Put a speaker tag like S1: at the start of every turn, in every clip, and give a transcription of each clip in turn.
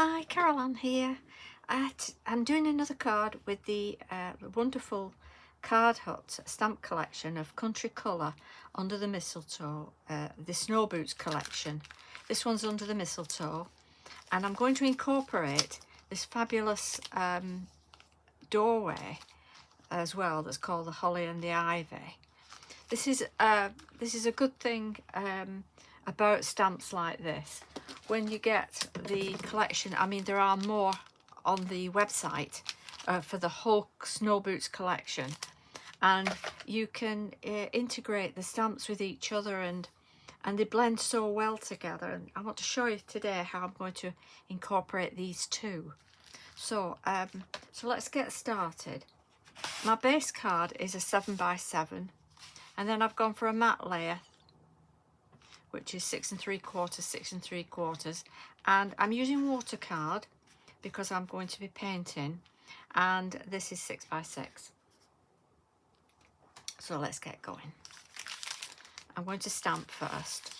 S1: Hi, Caroline here. I'm doing another card with the wonderful Card Hut stamp collection of Country Colour under the Mistletoe, the Snowboots collection. This one's under the Mistletoe, and I'm going to incorporate this fabulous doorway as well that's called the Holly and the Ivy. This is a good thing about stamps like this. When you get the collection, I mean, there are more on the website for the whole Snowboots collection, and you can integrate the stamps with each other, and they blend so well together. And I want to show you today how I'm going to incorporate these two. So let's get started. My base card is a 7x7, and then I've gone for a matte layer, which is 6 3/4, 6 3/4, and I'm using water card because I'm going to be painting, and this is 6x6. So let's get going. I'm going to stamp first.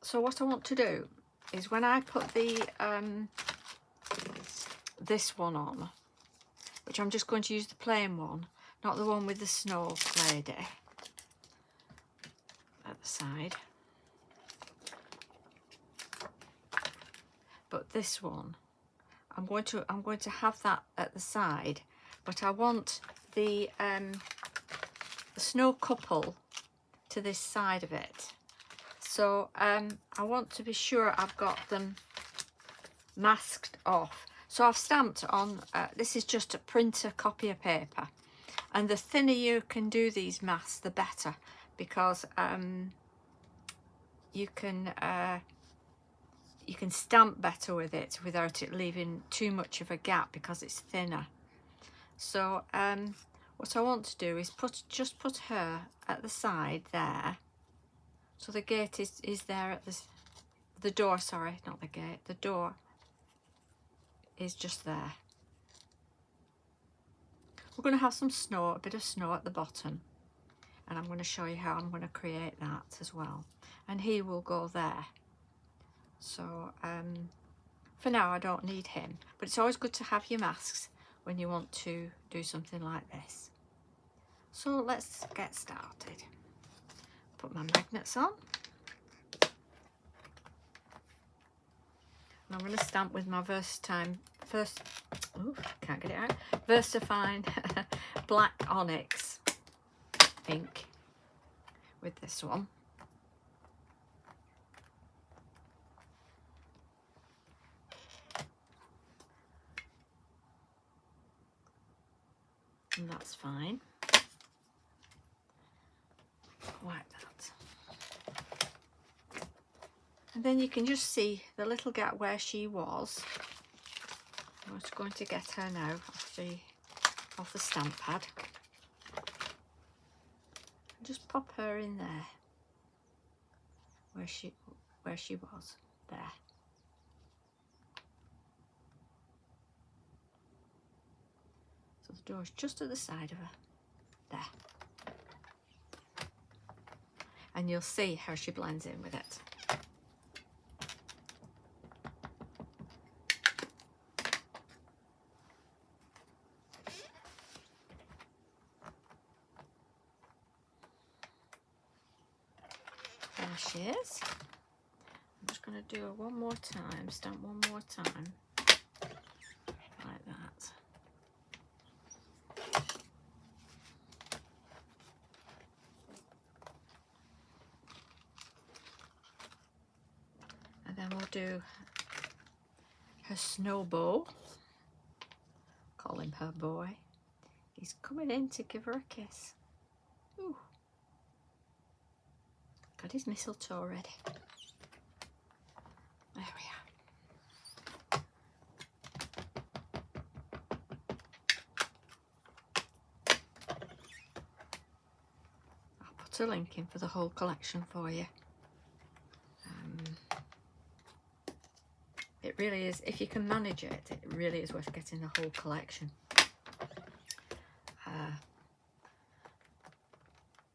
S1: So what I want to do is when I put the this one on, which I'm just going to use the plain one, not the one with the snow lady at the side, but this one I'm going to have that at the side, but I want the snow couple to this side of it. So I want to be sure I've got them masked off. So I've stamped on, this is just a printer copier paper, and the thinner you can do these masks, the better, because you can stamp better with it without it leaving too much of a gap because it's thinner. So what I want to do is just put her at the side there. So the gate is there at the door, sorry, not the gate, the door is just there. We're going to have some snow, a bit of snow at the bottom, and I'm going to show you how I'm going to create that as well. And he will go there. So for now I don't need him, but it's always good to have your masks when you want to do something like this. So let's get started. Put my magnets on. And I'm going to stamp with my Versafine Black Onyx ink with this one. And that's fine. Like that. And then you can just see the little gap where she was. I'm just going to get her now off the stamp pad. And just pop her in there where she was there. So the door's just at the side of her there. And you'll see how she blends in with it. There she is. I'm just going to do her one more time, stamp one more time, like that. And then we'll do her Snowbow. Call him her boy. He's coming in to give her a kiss. Ooh. Got his mistletoe ready. There we are. I'll put a link in for the whole collection for you. It really is, if you can manage it, it really is worth getting the whole collection.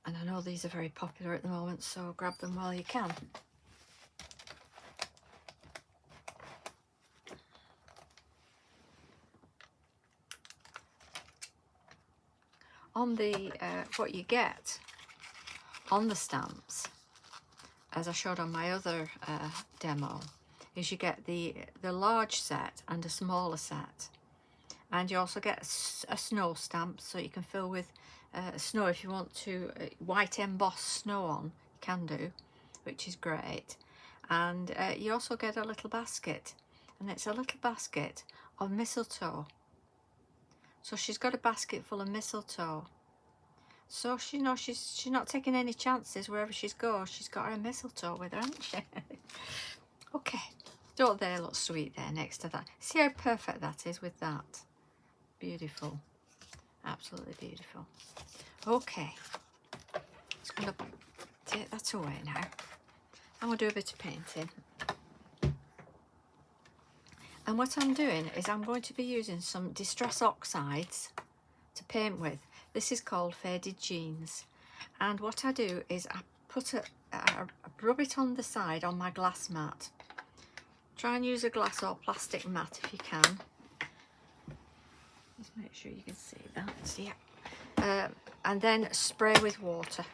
S1: And And I know these are very popular at the moment, so grab them while you can. On the what you get on the stamps, as I showed on my other demo, is you get the large set and a smaller set, and you also get a snow stamp, so you can fill with snow if you want to white emboss snow on, you can do, which is great. And you also get a little basket, and it's a little basket of mistletoe. So she's got a basket full of mistletoe. So she, you know, she's not taking any chances wherever she's goes. She's got her mistletoe with her, hasn't she? Okay, don't they look sweet there next to that? See how perfect that is with that? Beautiful, absolutely beautiful. Okay, just gonna take that away now. I'm gonna do a bit of painting. And what I'm doing is I'm going to be using some Distress Oxides to paint with. This is called Faded Jeans. And what I do is I put I rub it on the side on my glass mat. Try and use a glass or plastic mat if you can. Just make sure you can see that. Yeah. And then spray with water.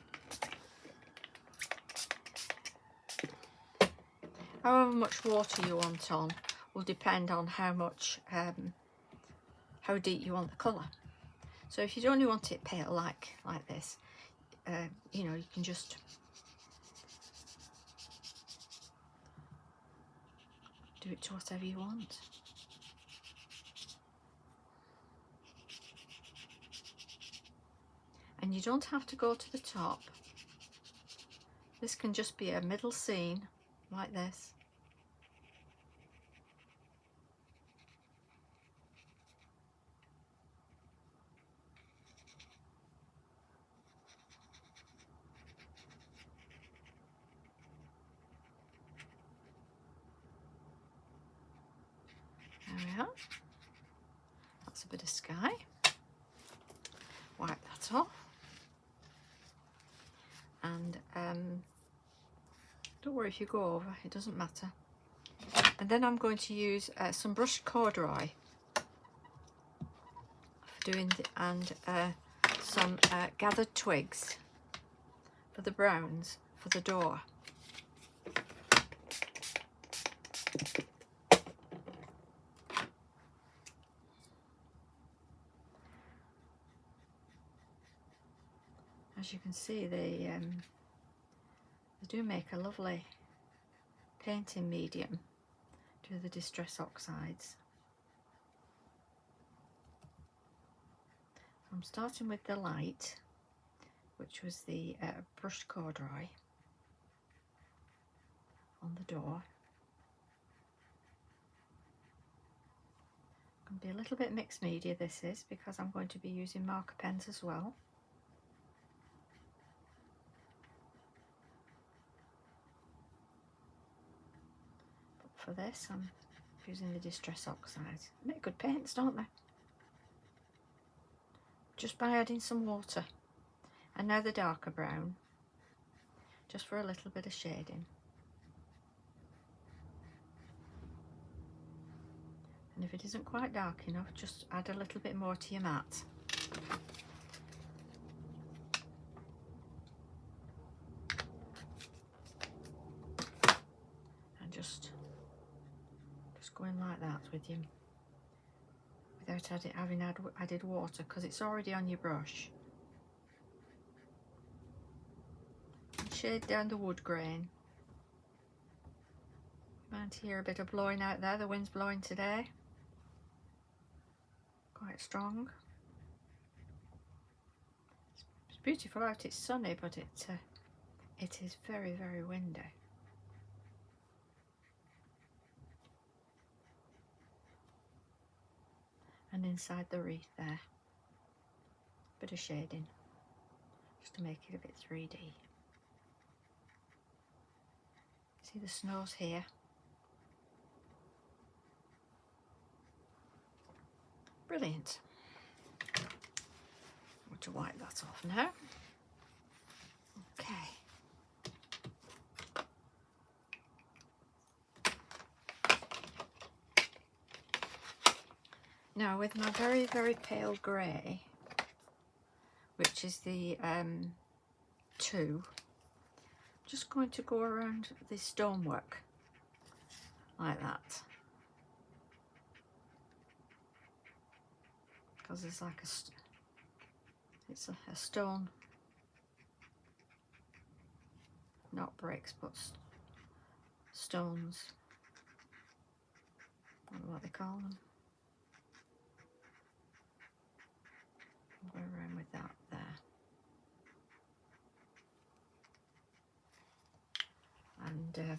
S1: However much water you want on will depend on how much, how deep you want the colour. So if you only want it pale like this, you know, you can just do it to whatever you want. And you don't have to go to the top. This can just be a middle scene like this. There we are. That's a bit of sky. Wipe that off. And don't worry if you go over, it doesn't matter. And then I'm going to use some brushed corduroy for doing and some gathered twigs for the browns for the door. As you can see, they do make a lovely painting medium to the Distress Oxides. I'm starting with the light, which was the brushed corduroy on the door. Going to be a little bit mixed media this is, because I'm going to be using marker pens as well. For this, I'm using the Distress Oxides. They make good paints, don't they? Just by adding some water. And now the darker brown, just for a little bit of shading. And if it isn't quite dark enough, just add a little bit more to your mat. And just going like that with you, without having added water, because it's already on your brush. Shade down the wood grain. You might hear a bit of blowing out there, the wind's blowing today. Quite strong. It's beautiful out, it's sunny, but it is very, very windy. And inside the wreath there, bit of shading, just to make it a bit 3D. See the snows here. Brilliant. I'm going to wipe that off now. Okay. Now with my very, very pale grey, which is the 2, just going to go around the stonework like that, because there's like it's a stone, not bricks but stones, I don't know what they call them. I'll go around with that there. And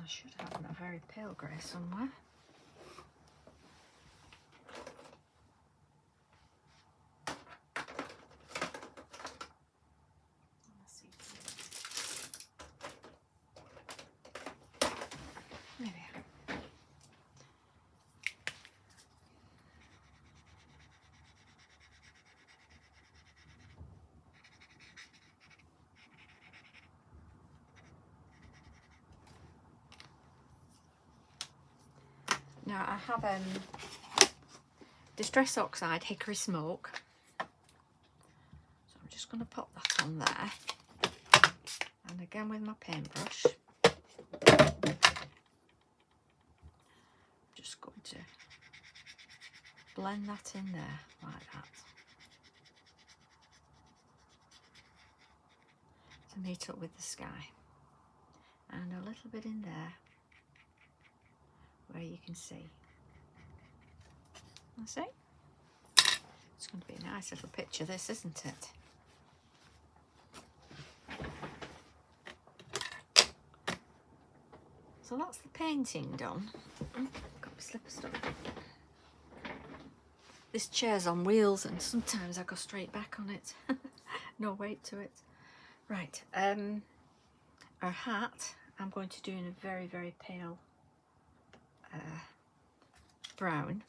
S1: I should have a very pale grey somewhere. Let's see. Maybe. Now I have Distress Oxide Hickory Smoke, so I'm just going to pop that on there, and again with my paintbrush, just going to blend that in there like that to meet up with the sky, and a little bit in there where you can see. See? It's going to be a nice little picture, this, isn't it? So that's the painting done. Got my slipper stuck. This chair's on wheels and sometimes I go straight back on it. No weight to it. Right, our hat I'm going to do in a very, very pale brown.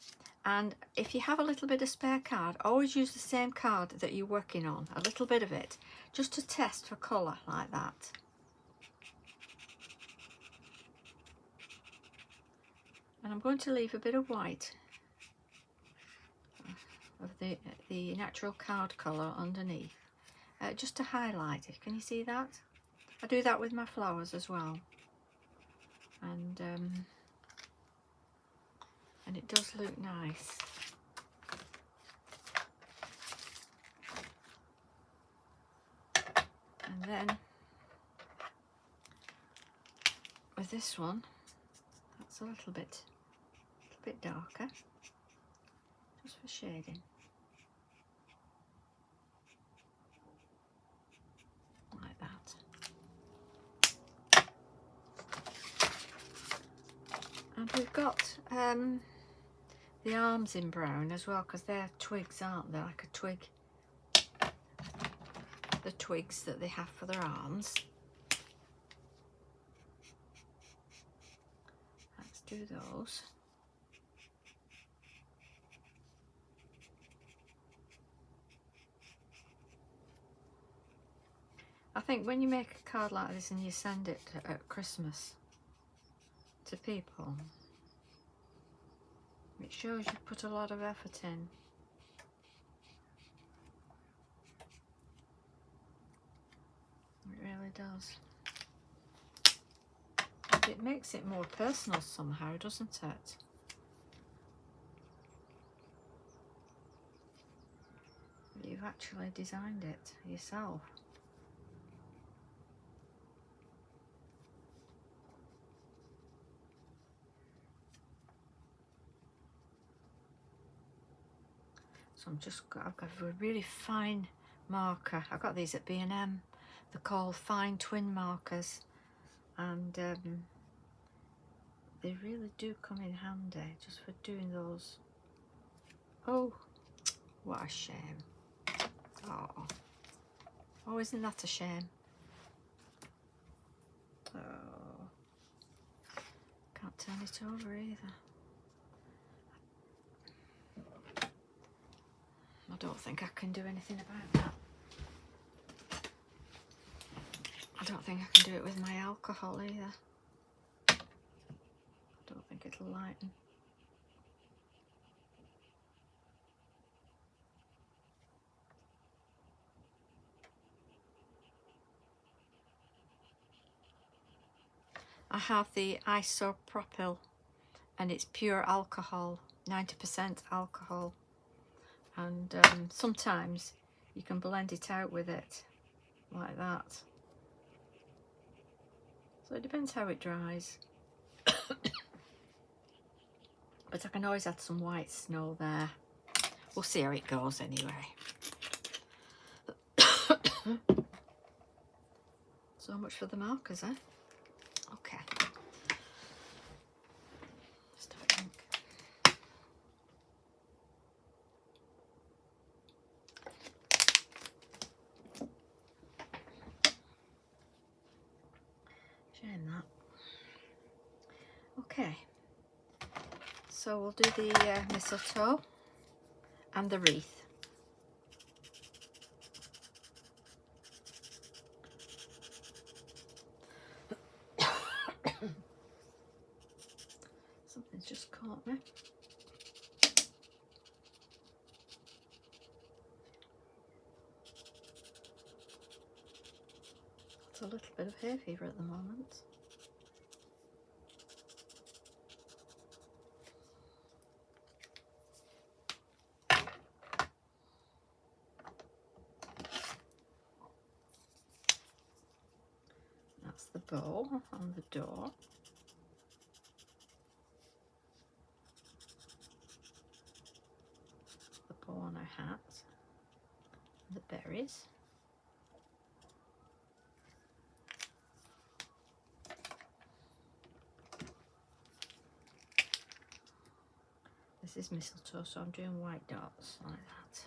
S1: And if you have a little bit of spare card, always use the same card that you're working on, a little bit of it, just to test for colour like that. And I'm going to leave a bit of white of the natural card colour underneath, just to highlight it. Can you see that? I do that with my flowers as well, and it does look nice. And then with this one, that's a little bit darker, just for shading. Like that. And we've got the arms in brown as well, because they're twigs, aren't they? Like a twig. The twigs that they have for their arms. Let's do those. I think when you make a card like this and you send it at Christmas to people, it shows you put a lot of effort in. It really does. It makes it more personal somehow, doesn't it? You've actually designed it yourself. So I've got a really fine marker. I got these at B&M. They're called fine twin markers, and they really do come in handy just for doing those. Oh, what a shame. Oh, isn't that a shame? Oh, can't turn it over either. I don't think I can do anything about that. I don't think I can do it with my alcohol either. I don't think it'll lighten. I have the isopropyl and it's pure alcohol, 90% alcohol, and sometimes you can blend it out with it like that. So it depends how it dries. But I can always add some white snow there. We'll see how it goes anyway. So much for the markers, eh? Okay. Just have a think. Shame that. Okay. So we'll do the mistletoe and the wreath. Something's just caught me. It's a little bit of hay fever at the moment. That's the bow on the door. The bow on her hat. The berries. This is mistletoe, so I'm doing white dots like that.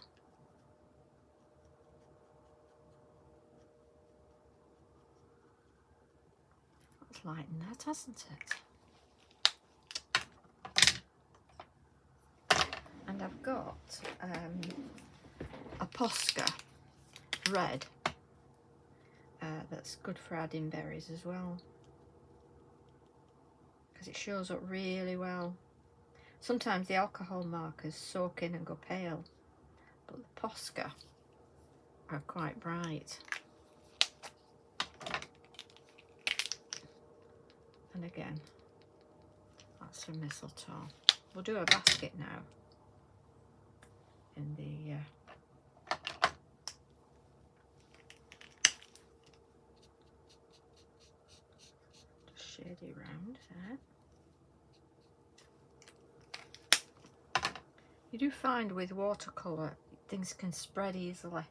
S1: That's lightened that, hasn't it? And I've got a Posca red that's good for adding berries as well, because it shows up really well. Sometimes the alcohol markers soak in and go pale, but the Posca are quite bright. And again, that's for mistletoe. We'll do a basket now in the just shade it round there. You do find with watercolour things can spread easily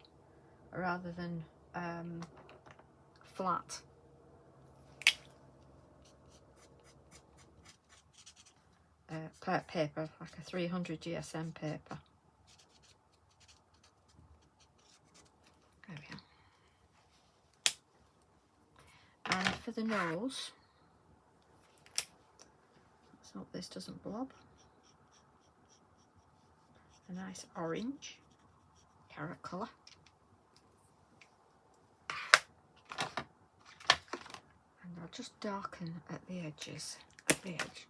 S1: rather than flat. Paper, like a 300 GSM paper. There we are. And for the nose, let's hope this doesn't blob. A nice orange, carrot colour. And I'll just darken at the edges, at the edge.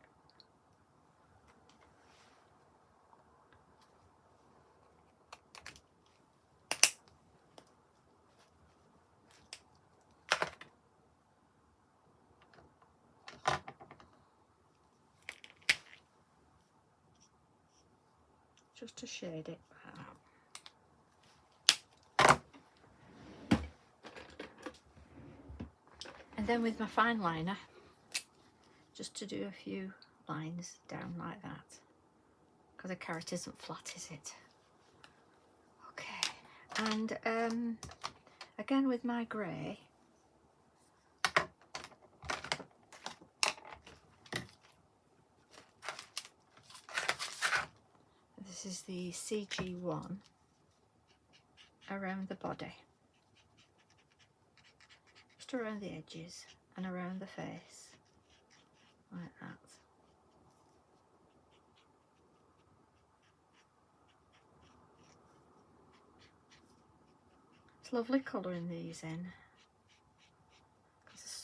S1: Just to shade it out. And then with my fine liner, just to do a few lines down like that, because the carrot isn't flat, is it? Okay, and again with my grey, this is the CG1 around the body, just around the edges and around the face, like that. It's lovely colouring these in.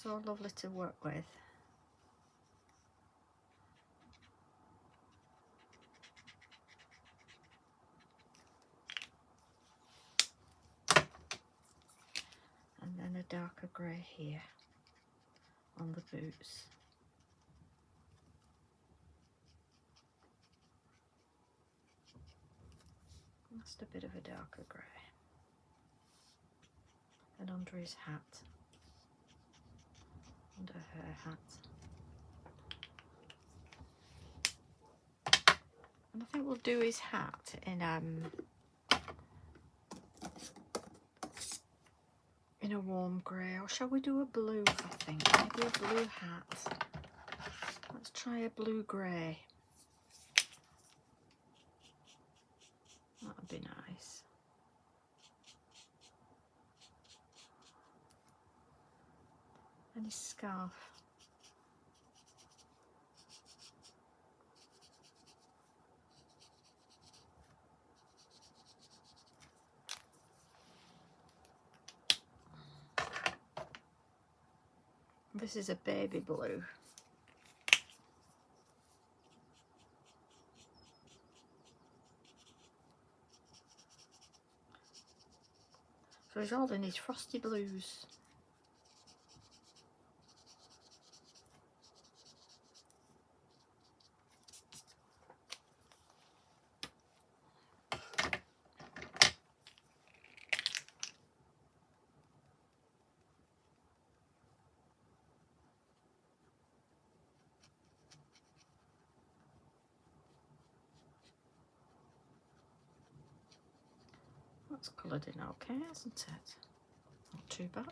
S1: so lovely to work with. And then a darker grey here on the boots. Just a bit of a darker grey. And under his hat, under her hat. And I think we'll do his hat in a warm grey, or shall we do a blue? I think maybe a blue hat. Let's try a blue grey. That would be nice. And his scarf. This is a baby blue. So he's holding his frosty blues. That's coloured in okay, isn't it? Not too bad.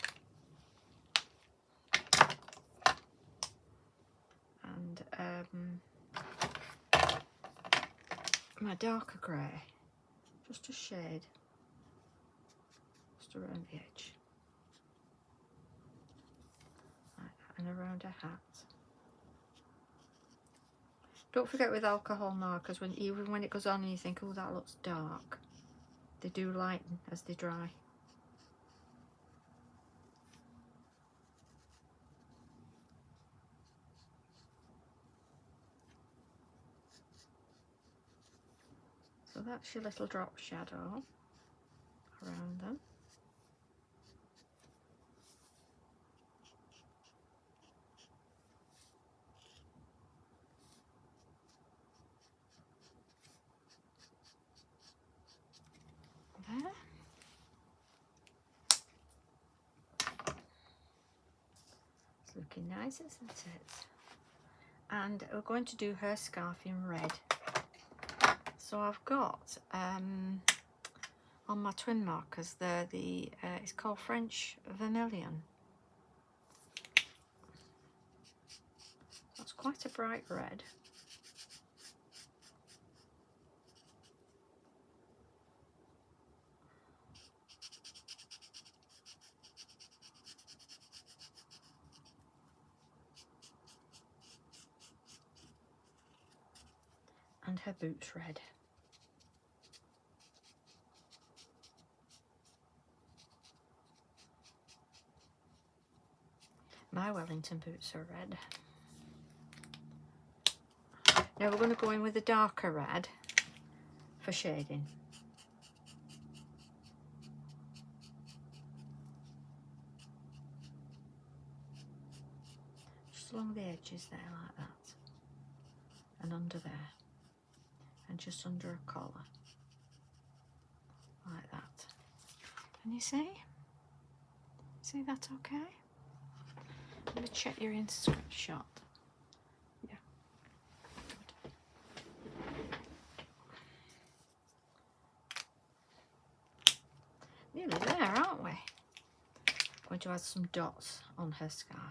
S1: And my darker grey, just a shade, just around the edge, like that, and around her hat. Don't forget with alcohol markers, even when it goes on and you think, oh, that looks dark, they do lighten as they dry. So that's your little drop shadow around them. There. It's looking nice, isn't it? And we're going to do her scarf in red. So I've got on my twin markers there it's called French Vermilion. That's quite a bright red. And her boots red. My Wellington boots are red. Now we're going to go in with a darker red for shading. Just along the edges there like that. And under there. And just under a collar. Like that. Can you see? See that okay? I'm going to check your Instagram shot. Yeah. Good. Nearly there, aren't we? Going to add some dots on her scarf.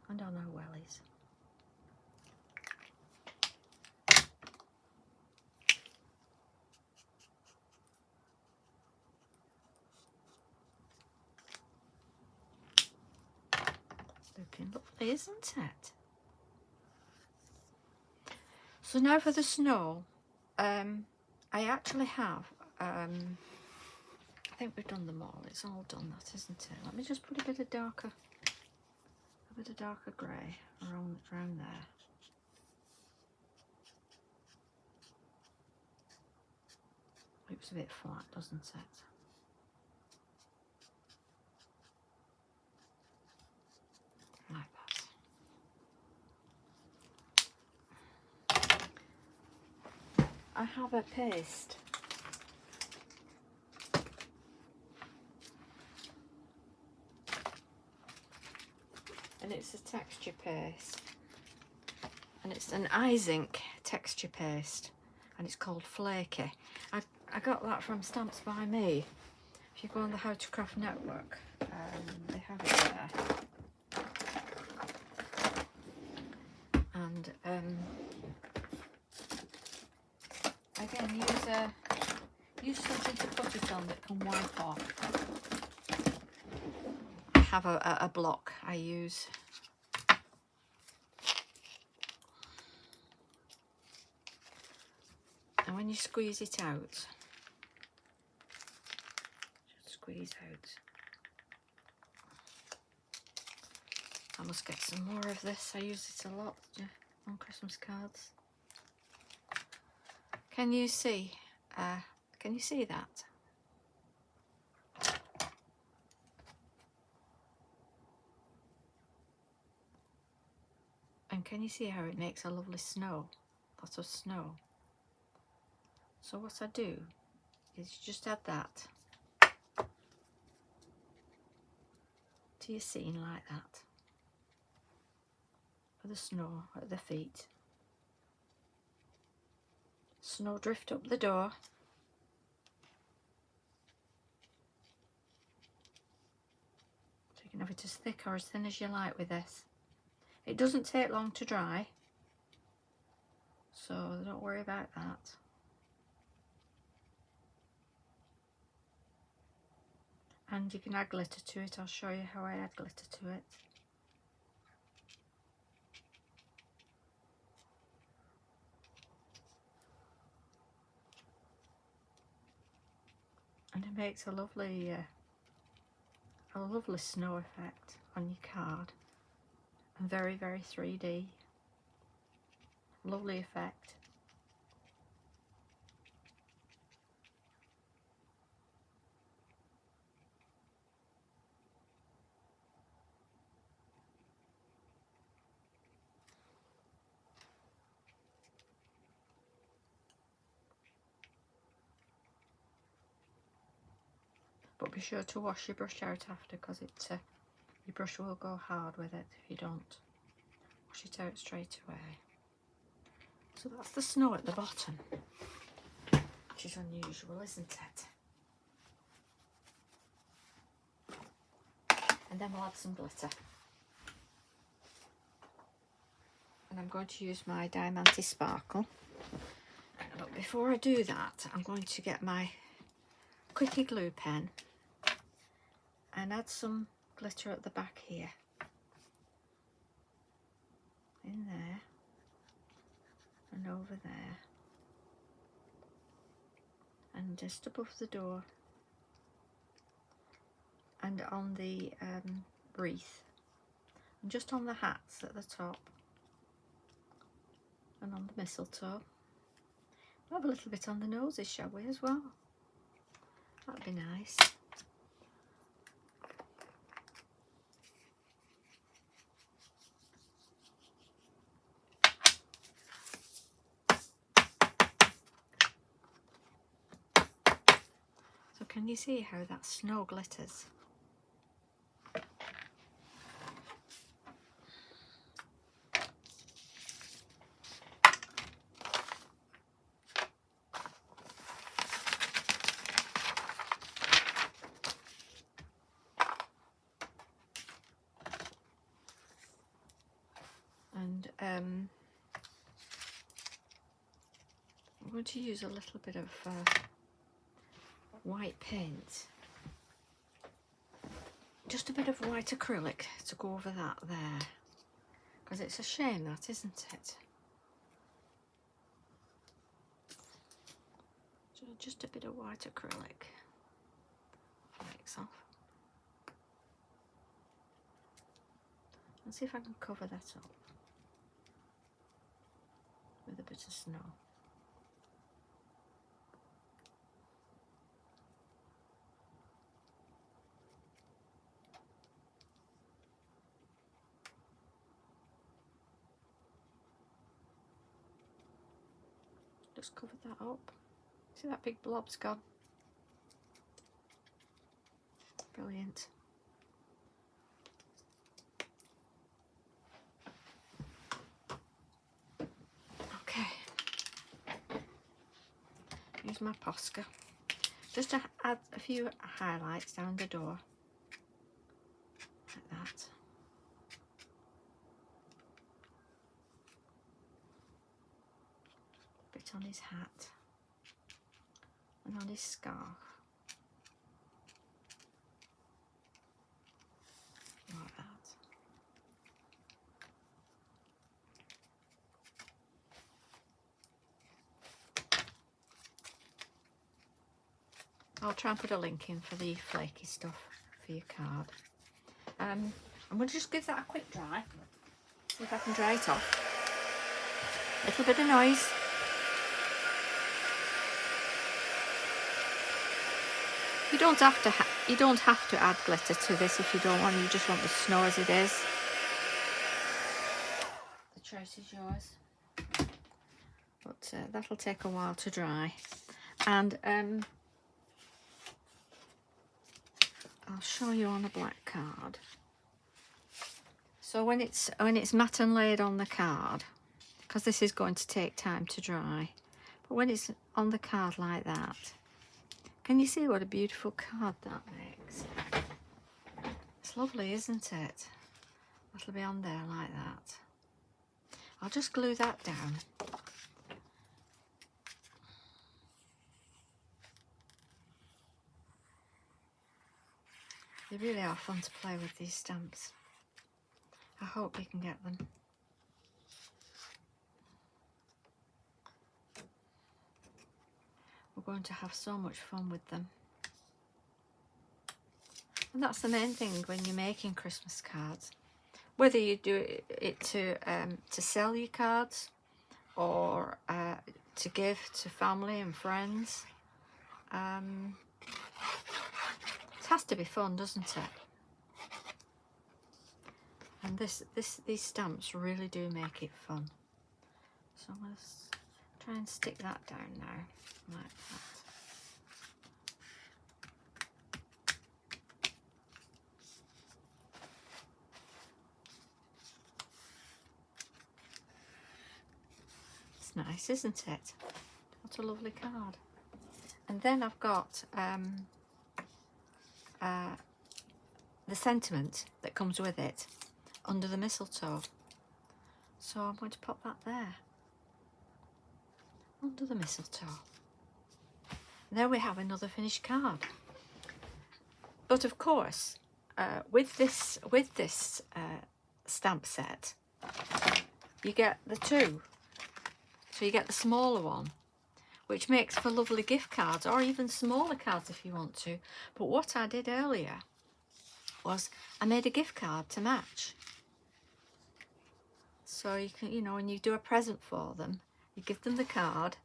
S1: And on her wellies. Looking lovely, isn't it? So now for the snow, I actually have think we've done them all. It's all done, that, isn't it? Let me just put a bit of darker grey around there. Looks a bit flat, doesn't it? Like that. I have a paste. And it's a texture paste. And it's an eye-zinc texture paste. And it's called Flakey. I got that from Stamps by Me. If you go on the How to Craft Network, they have it there. And again, use something to put it on that can wipe off. I have a block I use. And when you squeeze it out, just squeeze out. I must get some more of this. I use it a lot on Christmas cards. Can you see? Can you see that? And can you see how it makes a lovely snow? Lots of snow. So what I do is just add that to your scene like that. For the snow at the feet. Snowdrift up the door. So you can have it as thick or as thin as you like with this. It doesn't take long to dry, so don't worry about that. And you can add glitter to it. I'll show you how I add glitter to it. And it makes a lovely snow effect on your card. And very, very 3D. Lovely effect. But be sure to wash your brush out after, because your brush will go hard with it if you don't wash it out straight away. So that's the snow at the bottom, which is unusual, isn't it? And then we'll add some glitter. And I'm going to use my Diamante Sparkle. But before I do that, I'm going to get my Quickie glue pen and add some glitter at the back here. In there. And over there. And just above the door. And on the wreath. And just on the hats at the top. And on the mistletoe. We'll have a little bit on the noses, shall we, as well? That'd be nice. So can you see how that snow glitters? And I'm going to use a little bit of white paint, just a bit of white acrylic to go over that there, because it's a shame that, isn't it? So just a bit of white acrylic wax off. Let's see if I can cover that up with a bit of snow. Just cover that up. See that big blob's gone. Brilliant. Okay. Use my Posca. Just to add a few highlights down the door. Like that. A bit on his hat. And on his scarf. Like that. I'll try and put a link in for the flaky stuff for your card. I'm going to just give that a quick dry. See if I can dry it off. A little bit of noise. You don't have to add glitter to this if you don't want. You just want the snow as it is. The choice is yours. But that'll take a while to dry. And I'll show you on a black card. So when it's matte and laid on the card, because this is going to take time to dry, but when it's on the card like that, can you see what a beautiful card that makes? It's lovely, isn't it? That'll be on there like that. I'll just glue that down. They really are fun to play with, these stamps. I hope you can get them. We're going to have so much fun with them. And that's the main thing when you're making Christmas cards. Whether you do it to sell your cards or to give to family and friends. It has to be fun, doesn't it? And these stamps really do make it fun. So I'm going to try and stick that down now, like that. It's nice, isn't it? What a lovely card. And then I've got the sentiment that comes with it under the mistletoe. So I'm going to pop that there, under the mistletoe. And there we have another finished card. But of course, with this stamp set, you get the two. So you get the smaller one, which makes for lovely gift cards, or even smaller cards if you want to. But what I did earlier was I made a gift card to match. So you can, you know, when you do a present for them, you give them the card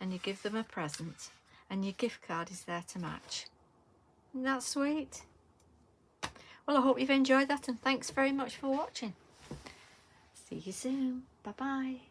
S1: and you give them a present, and your gift card is there to match. Isn't that sweet? Well, I hope you've enjoyed that, and thanks very much for watching. See you soon. Bye bye.